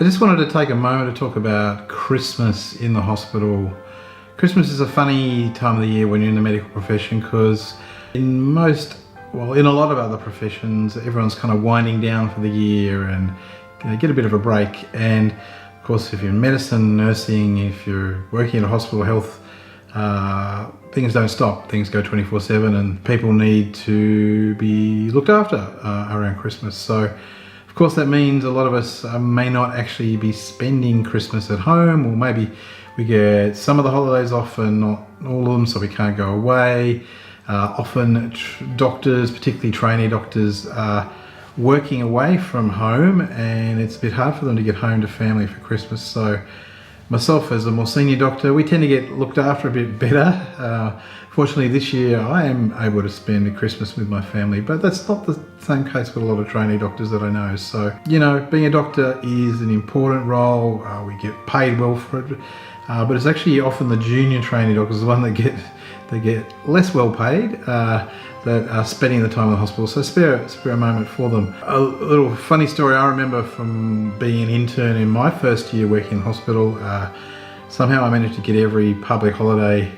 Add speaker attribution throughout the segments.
Speaker 1: I just wanted to take a moment to talk about Christmas in the hospital. Christmas is a funny time of the year when you're in the medical profession, because in a lot of other professions, everyone's kind of winding down for the year and get a bit of a break. And of course, if you're in medicine, nursing, if you're working in a hospital health, things don't stop. Things go 24/7 and people need to be looked after around Christmas. So of course that means a lot of us may not actually be spending Christmas at home, or maybe we get some of the holidays off and not all of them, so we can't go away. Often doctors, particularly trainee doctors, are working away from home, and it's a bit hard for them to get home to family for Christmas. So myself, as a more senior doctor, we tend to get looked after a bit better. Fortunately this year I am able to spend Christmas with my family, but that's not the same case with a lot of trainee doctors that I know. So, being a doctor is an important role. We get paid well for it, but it's actually often the junior trainee doctors, the one that get less well paid, that are spending the time in the hospital. So spare a moment for them. A little funny story I remember from being an intern in my first year working in the hospital. Somehow I managed to get every public holiday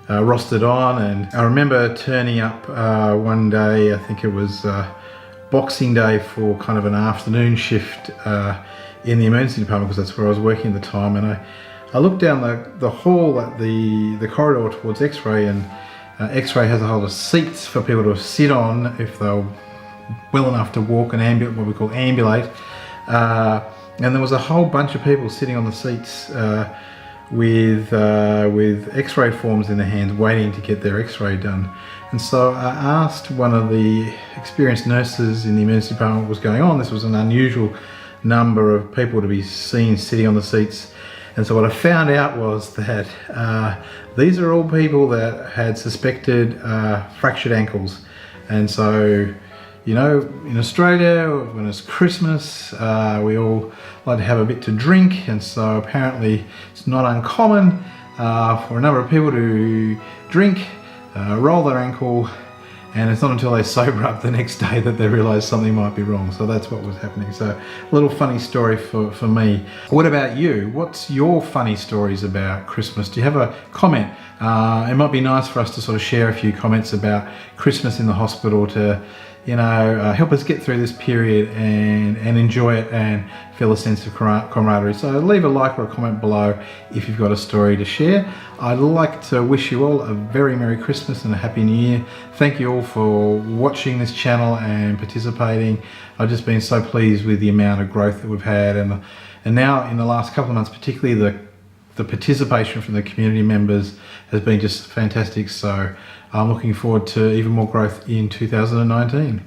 Speaker 1: rostered on, and I remember turning up one day, I think it was Boxing Day, for kind of an afternoon shift in the emergency department, because that's where I was working at the time. And I looked down the hall at the corridor towards X-ray, and X-ray has a whole lot of seats for people to sit on if they're well enough to walk and what we call ambulate. And there was a whole bunch of people sitting on the seats with X-ray forms in their hands, waiting to get their X-ray done. And so I asked one of the experienced nurses in the emergency department what was going on. This was an unusual number of people to be seen sitting on the seats. And so what I found out was that these are all people that had suspected fractured ankles. And so, in Australia, when it's Christmas, we all like to have a bit to drink. And so apparently it's not uncommon for a number of people to drink, roll their ankle, and it's not until they sober up the next day that they realise something might be wrong. So that's what was happening. So a little funny story for me. What about you? What's your funny stories about Christmas? Do you have a comment? It might be nice for us to sort of share a few comments about Christmas in the hospital to help us get through this period and enjoy it and feel a sense of camaraderie. So leave a like or a comment below if you've got a story to share. I'd like to wish you all a very Merry Christmas and a Happy New Year. Thank you all for watching this channel and participating. I've just been so pleased with the amount of growth that we've had, and now in the last couple of months particularly, the participation from the community members has been just fantastic. So I'm looking forward to even more growth in 2019.